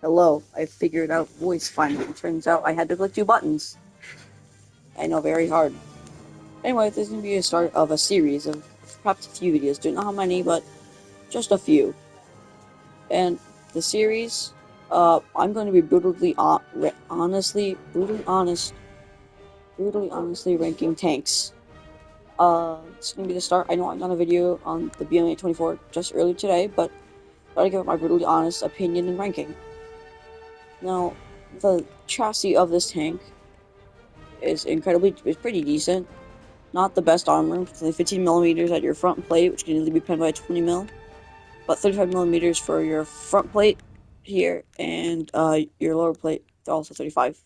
Hello, I figured out voice finally. Turns out I had to click two buttons. I know, very hard. Anyway, this is going to be a start of a series of perhaps a few videos. Don't know how many, but just a few. And the series, I'm going to be brutally honestly ranking tanks. It's going to be the start. I know I've done a video on the BM-8-24 just earlier today, but I gotta give my brutally honest opinion and ranking. Now, the chassis of this tank is pretty decent. Not the best armor, with only 15 millimeters at your front plate, which can easily be pinned by 20 mil, but 35 millimeters for your front plate here, and your lower plate, also 35.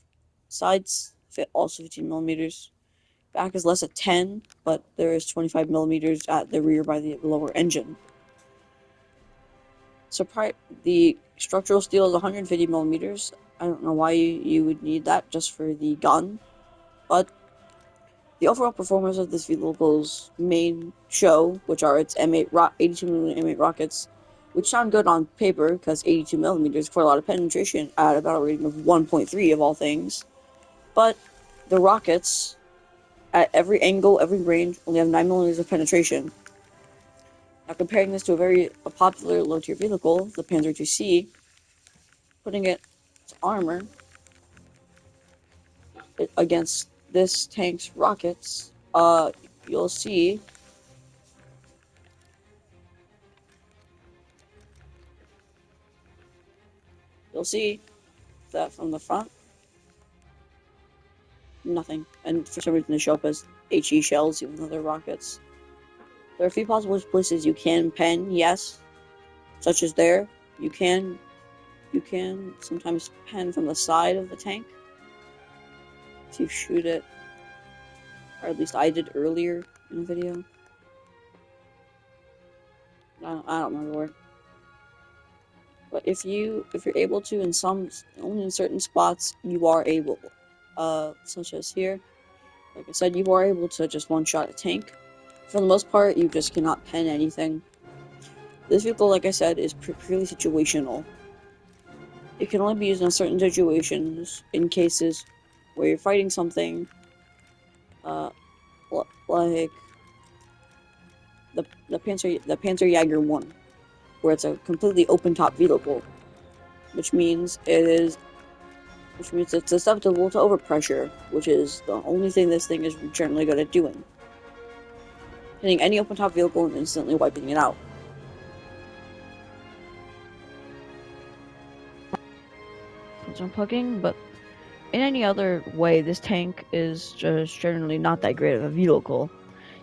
Sides fit also 15 millimeters. Back is less at 10, but there is 25 millimeters at the rear by the lower engine. So the structural steel is 150 millimeters. I don't know why you would need that just for the gun, but the overall performance of this vehicle's main show, which are its M8 82mm M8 rockets, which sound good on paper because 82 millimeters for a lot of penetration at a battle rating of 1.3 of all things, but the rockets at every angle, every range, only have 9 millimeters of penetration. Now comparing this to a popular low-tier vehicle, the Panzer II-C, putting its armor against this tank's rockets, you'll see you'll see that from the front, nothing. And for some reason they show up as HE shells, even though they're rockets. There are a few possible places you can pen, yes, such as there. You can sometimes pen from the side of the tank if you shoot it, or at least I did earlier in the video. I don't remember where. But if you're able to, only in certain spots, you are able, such as here. Like I said, you are able to just one-shot a tank. For the most part, you just cannot pen anything. This vehicle, like I said, is purely situational. It can only be used in certain situations, in cases where you're fighting something, like the Panzer One, where it's a completely open-top vehicle, which means it's susceptible to overpressure, which is the only thing this thing is generally good at doing. Hitting any open-top vehicle and instantly wiping it out. That's unplugging, but in any other way, this tank is just generally not that great of a vehicle.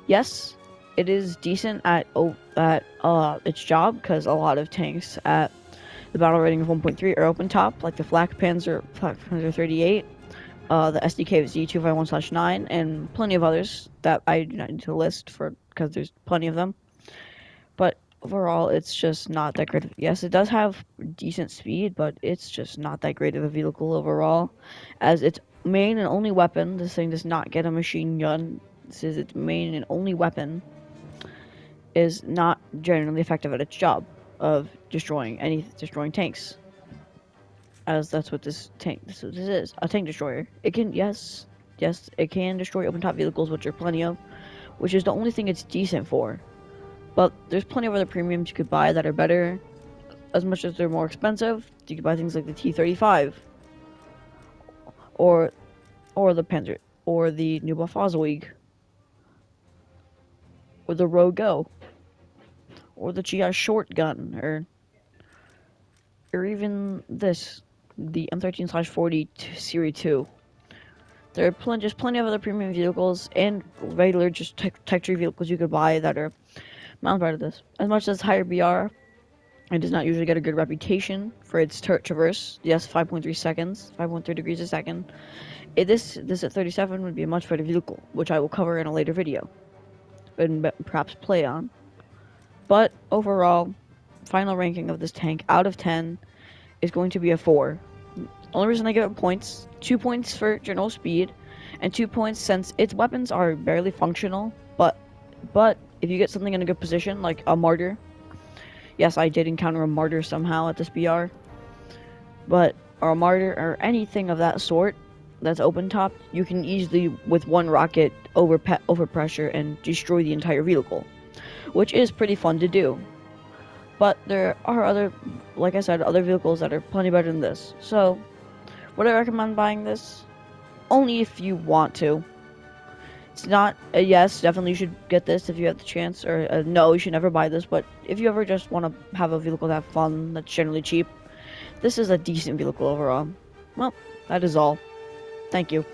Yes, it is decent at its job, because a lot of tanks at the battle rating of 1.3 are open top, like the Flak Panzer 38, the SDK Z251/9, and plenty of others that I do not need to list for because there's plenty of them. But overall, it's just not that great. Yes, it does have decent speed, but it's just not that great of a vehicle overall. As its main and only weapon, this thing does not get a machine gun. This is its main and only weapon. Is not generally effective at its job of destroying tanks. As that's what this is, a tank destroyer. It can it can destroy open top vehicles, which are plenty of, which is the only thing it's decent for. But there's plenty of other premiums you could buy that are better. As much as they're more expensive, you could buy things like the T-35, or the Panzer, or the New Fahrzeug, or the Rogo, or the GI shotgun, or even the M13/40 Series 2. There are just plenty of other premium vehicles and regular just Tech Tree vehicles you could buy that are mounted by this. As much as higher BR, it does not usually get a good reputation for its traverse. Yes, 5.3 seconds, 5.3 degrees a second. This at 37 would be a much better vehicle, which I will cover in a later video and perhaps play on. But overall, final ranking of this tank out of 10 is going to be a 4. Only reason I give it points, 2 points for general speed, and 2 points since its weapons are barely functional, but if you get something in a good position, like a martyr, yes, I did encounter a martyr somehow at this BR, But or a martyr or anything of that sort that's open top, you can easily with one rocket overpressure and destroy the entire vehicle, which is pretty fun to do. But there are other, like I said, other vehicles that are plenty better than this. So, would I recommend buying this? Only if you want to. It's not a yes, definitely you should get this if you have the chance, or a no, you should never buy this. But if you ever just want to have a vehicle to have fun, that's generally cheap, this is a decent vehicle overall. Well, that is all. Thank you.